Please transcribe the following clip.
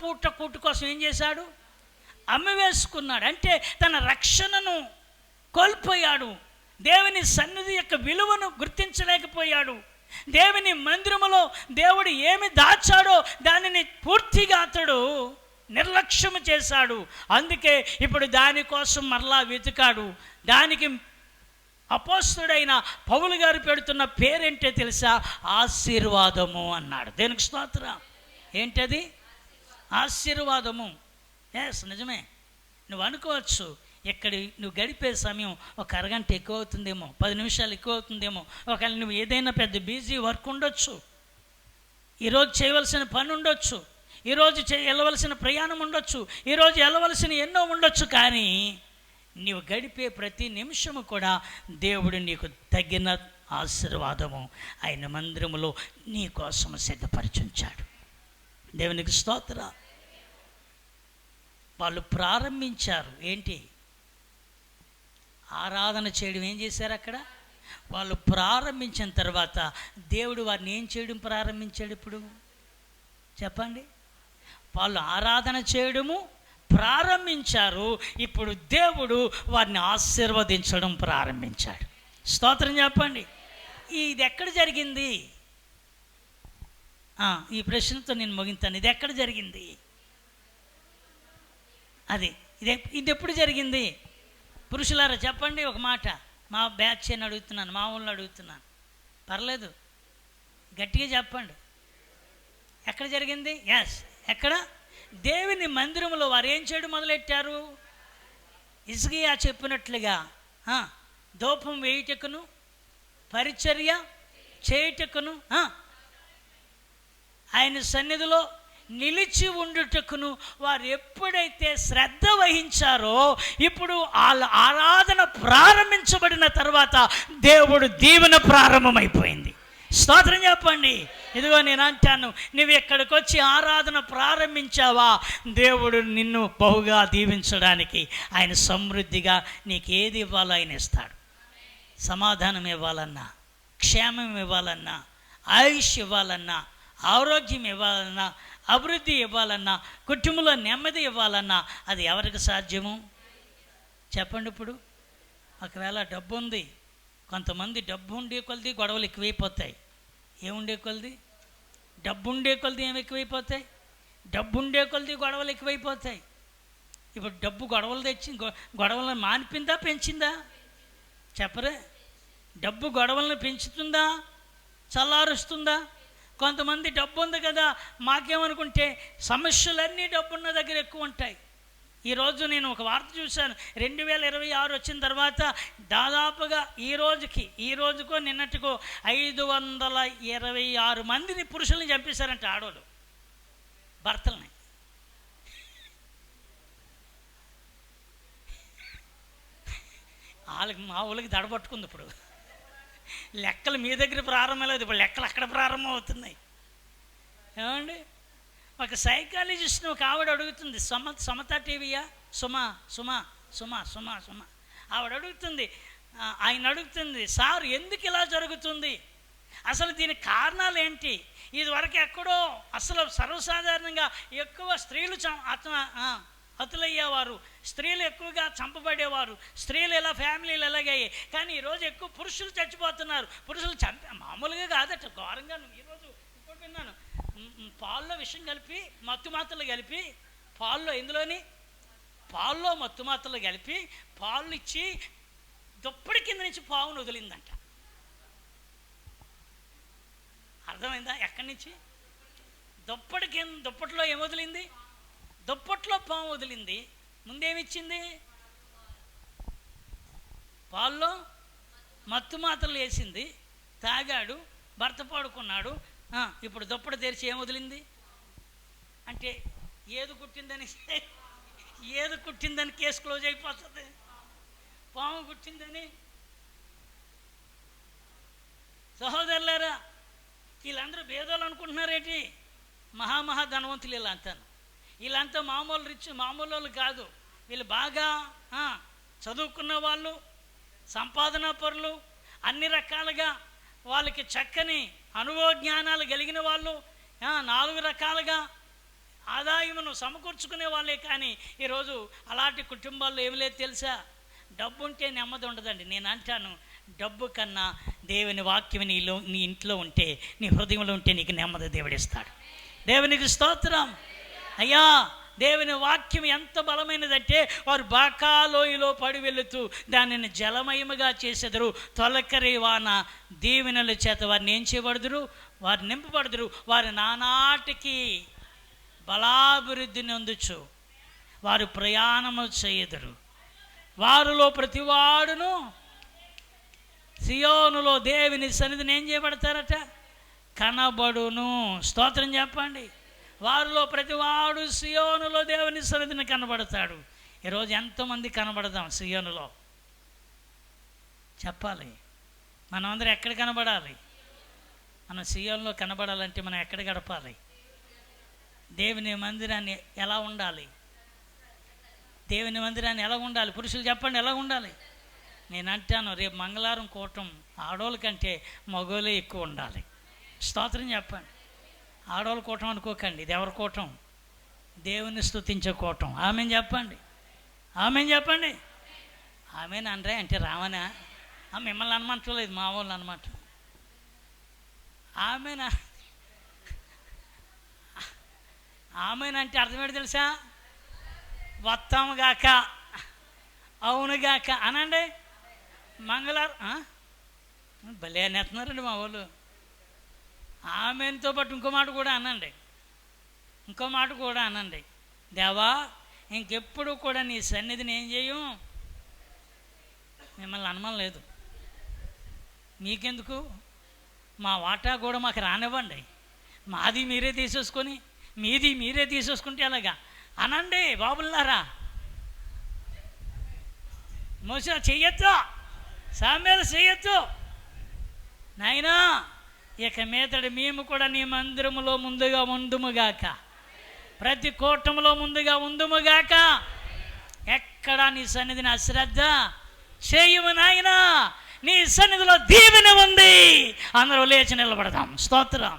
పూట కూటు కోసం ఏం చేశాడు? అమ్మివేసుకున్నాడు. అంటే తన రక్షణను కోల్పోయాడు. దేవుని సన్నిధి యొక్క విలువను గుర్తించలేకపోయాడు. దేవుని మందిరములో దేవుడు ఏమి దాచాడో దానిని పూర్తిగా అతడు నిర్లక్ష్యము చేశాడు. అందుకే ఇప్పుడు దానికోసం మరలా వెతికాడు. దానికి అపోస్తలుడైన పౌలు గారు పెడుతున్న పేరేంటో తెలుసా? ఆశీర్వాదము అన్నాడు. దేనికి స్తోత్రం. ఏంటది? ఆశీర్వాదము. ఎస్, నిజమే. నువ్వు అనుకోవచ్చు, ఇక్కడ నువ్వు గడిపే సమయం ఒక అరగంట ఎక్కువ అవుతుందేమో, 10 నిమిషాలు ఎక్కువ అవుతుందేమో. ఒకవేళ నువ్వు ఏదైనా పెద్ద బిజీ వర్క్ ఉండొచ్చు, ఈరోజు చేయవలసిన పని ఉండొచ్చు, ఈరోజు వెళ్ళవలసిన ప్రయాణం ఉండొచ్చు, ఈరోజు వెళ్ళవలసిన ఎన్నో ఉండొచ్చు. కానీ నీవు గడిపే ప్రతి నిమిషము కూడా దేవుడు నీకు తగిన ఆశీర్వాదము ఆయన మందిరములో నీ కోసం సిద్ధపరిచుంచాడు. దేవునికి స్తోత్ర. వాళ్ళు ప్రారంభించారు. ఏంటి? ఆరాధన చేయడం. ఏం చేశారు అక్కడ? వాళ్ళు ప్రారంభించిన తర్వాత దేవుడు వారిని ఏం చేయడం ప్రారంభించాడు? ఇప్పుడు చెప్పండి. వాళ్ళు ఆరాధన చేయడము ప్రారంభించారు. ఇప్పుడు దేవుడు వారిని ఆశీర్వదించడం ప్రారంభించాడు. స్తోత్రం చెప్పండి. ఇది ఎక్కడ జరిగింది? ఈ ప్రశ్నతో నేను ముగిస్తాను. ఇది ఎక్కడ జరిగింది? అది ఇది ఎప్పుడు జరిగింది? పురుషులారా చెప్పండి ఒక మాట. మా బ్యాచ్ అని అడుగుతున్నాను, మా ఊళ్ళో అడుగుతున్నాను. పర్లేదు, గట్టిగా చెప్పండి. ఎక్కడ జరిగింది? ఎస్, ఎక్కడ? దేవుని మందిరంలో వారు ఏం చేయడం మొదలెట్టారు? హిజ్కియా చెప్పినట్లుగా ధూపం వేయుటకును పరిచర్య చేయుటకును ఆయన సన్నిధిలో నిలిచి ఉండుటకును వారు ఎప్పుడైతే శ్రద్ధ వహించారో, ఇప్పుడు వాళ్ళ ఆరాధన ప్రారంభించబడిన తర్వాత దేవుడు దీవెన ప్రారంభమైపోయింది. స్తోత్రం చెప్పండి. ఇదిగో నేను అంటాను, నువ్వు ఎక్కడికి వచ్చి ఆరాధన ప్రారంభించావా, దేవుడు నిన్ను బహుగా దీవించడానికి ఆయన సమృద్ధిగా నీకు ఏది ఇవ్వాలో ఆయన ఇస్తాడు. సమాధానం ఇవ్వాలన్నా, క్షేమం ఇవ్వాలన్నా, ఆయుష్ ఇవ్వాలన్నా, ఆరోగ్యం ఇవ్వాలన్నా, అభివృద్ధి ఇవ్వాలన్నా, కుటుంబంలో నెమ్మది ఇవ్వాలన్నా అది ఎవరికి సాధ్యము? చెప్పండి. ఇప్పుడు ఒకవేళ డబ్బు ఉంది, కొంతమంది డబ్బు ఉండే కొలది గొడవలు ఎక్కువైపోతాయి. ఏముండే కొలది? డబ్బు ఉండే కొలది ఏమి ఎక్కువైపోతాయి? డబ్బు ఉండే కొలది గొడవలు ఎక్కువైపోతాయి. ఇప్పుడు డబ్బు గొడవలు తెచ్చి గొడవలను మాన్పిందా పెంచిందా? చెప్పరే. డబ్బు గొడవలను పెంచుతుందా చల్లారుస్తుందా? కొంతమంది డబ్బు ఉంది కదా మాకేమనుకుంటే సమస్యలన్నీ డబ్బున్న దగ్గర ఎక్కువ ఉంటాయి. ఈరోజు నేను ఒక వార్త చూశాను. 2026 వచ్చిన తర్వాత దాదాపుగా ఈ రోజుకో నిన్నటికో 526 మందిని పురుషుల్ని చంపేశారంట, ఆడవాళ్ళు భర్తల్ని. వాళ్ళకి మా ఊళ్ళకి దడబట్టుకుంది. ఇప్పుడు లెక్కలు మీ దగ్గర ప్రారంభమలేదు, ఇప్పుడు లెక్కలు అక్కడ ప్రారంభం అవుతున్నాయి. ఏమండి, ఒక సైకాలజిస్ట్ని ఒక ఆవిడ అడుగుతుంది, సమత టీవీయా సుమా ఆవిడ అడుగుతుంది, ఆయన అడుగుతుంది, సార్ ఎందుకు ఇలా జరుగుతుంది, అసలు దీనికి కారణాలు ఏంటి? ఇదివరకు ఎక్కడో అసలు సర్వసాధారణంగా ఎక్కువ స్త్రీలు హతులయ్యేవారు, స్త్రీలు ఎక్కువగా చంపబడేవారు, స్త్రీలు ఇలా ఫ్యామిలీలు ఎలాగయ్యాయి. కానీ ఈరోజు ఎక్కువ పురుషులు చచ్చిపోతున్నారు. పురుషులు మామూలుగా కాదట, ఘోరంగా. ఈరోజు ఇంకోటి విన్నాను, పాల్లో విషం కలిపి మత్తుమాతలు కలిపి పాల్లో మత్తుమాతలు కలిపి పాలు ఇచ్చి దుప్పటి కింద నుంచి పావును వదిలిందంట. అర్థమైందా? ఎక్కడి నుంచి? దుప్పట్లో ఏం వదిలింది? దుప్పట్లో పాము వదిలింది. ముందేమిచ్చింది? పాల్లో మత్తుమాతలు వేసింది, తాగాడు, భర్త పడుకున్నాడు. ఇప్పుడు దుప్పటి తెరిచి ఏం వదిలింది అంటే ఏది కుట్టిందని కేసు క్లోజ్ అయిపోతుంది. పాము కుట్టిందని. సహోదరులారా, వీళ్ళందరూ భేదాలు అనుకుంటున్నారేంటి? మహా ధనవంతులు వీళ్ళంతా మామూలు వాళ్ళు కాదు. వీళ్ళు బాగా చదువుకున్న వాళ్ళు, సంపాదనా పరులు, అన్ని రకాలుగా వాళ్ళకి చక్కని అనుభవ జ్ఞానాలు కలిగిన వాళ్ళు, 4 రకాలుగా ఆదాయమును సమకూర్చుకునే వాళ్ళే, కానీ ఈరోజు అలాంటి కుటుంబాల్లో ఏమి లేదు తెలుసా? డబ్బు ఉంటే నెమ్మది ఉండదండి. నేను అంటాను, డబ్బు కన్నా దేవుని వాక్యం నీ ఇంట్లో ఉంటే, నీ హృదయంలో ఉంటే నీకు నెమ్మది దేవుడిస్తాడు. దేవునికి స్తోత్రం. అయ్యా, దేవుని వాక్యం ఎంత బలమైనదంటే, వారు బాకాలోయలో పడి వెళుతూ దానిని జలమయముగా చేసెదరు. తొలకరి వాన దీవెనల చేత వారిని ఏం చేయబడుదురు? వారు నింపబడుదురు. వారి నానాటికి బలాభివృద్ధిని అందుచు వారు ప్రయాణము చేయుదురు. వారిలో ప్రతివాడును సియోనులో దేవుని సన్నిధిని ఏం చేయబడతారట? కనబడును. స్తోత్రం చెప్పండి. వారిలో ప్రతివాడు సియోనులో దేవుని సన్నిధిని కనబడతాడు. ఈరోజు ఎంతోమంది కనబడదాం సియోనులో? చెప్పాలి. మనమందరం ఎక్కడ కనబడాలి? మనం సియోనులో కనబడాలంటే మనం ఎక్కడ గడపాలి? దేవుని మందిరాన్ని ఎలా ఉండాలి? దేవుని మందిరాన్ని ఎలా ఉండాలి? పురుషులు చెప్పండి, ఎలా ఉండాలి? నేను అంటాను, రేపు మంగళవారం కూటం ఆడోళ్ళ కంటే మగోళ్ళే ఎక్కువ ఉండాలి. స్తోత్రం చెప్పండి. ఆడవాళ్ళ కూటం అనుకోకండి, ఇది ఎవరి కూటం? దేవుని స్తుతించే కూటం. ఆమెను చెప్పండి, ఆమెను చెప్పండి. ఆమెను అనరే అంటే రావనా? మిమ్మల్ని అనమంటలేదు, మా వాళ్ళు అనమాట. ఆమెనంటే అర్థం ఏంటి తెలుసా? వత్తాముగాక, అవునుగాక అనండి. మంగళవారం భలే అనేస్తున్నారండి మా వాళ్ళు. ఆమెతో పాటు ఇంకో మాట కూడా అనండి, ఇంకో మాట కూడా అనండి. దేవా, ఇంకెప్పుడు కూడా నీ సన్నిధిని ఏం చేయం? మిమ్మల్ని అనమని లేదు, మీకెందుకు? మా వాటా కూడా మాకు రానివ్వండి. మాది మీరే తీసేసుకొని మీది మీరే తీసేసుకుంటే అలాగా అనండి బాబుల్లారా. మోస చెయ్యొద్దు, సామ్యాలు చెయ్యొద్దు నాయనా. ఇక మీదట మేము కూడా నీ మందిరములో ముందుగా ఉందుముగాక, ప్రతి కూటములో ముందుగా ఉందుముగాక. ఎక్కడా నీ సన్నిధిని అశ్రద్ధ చేయము నాయనా. నీ సన్నిధిలో దీవెన ఉంది. అందరూ లేచి నిలబడదాం. స్తోత్రం.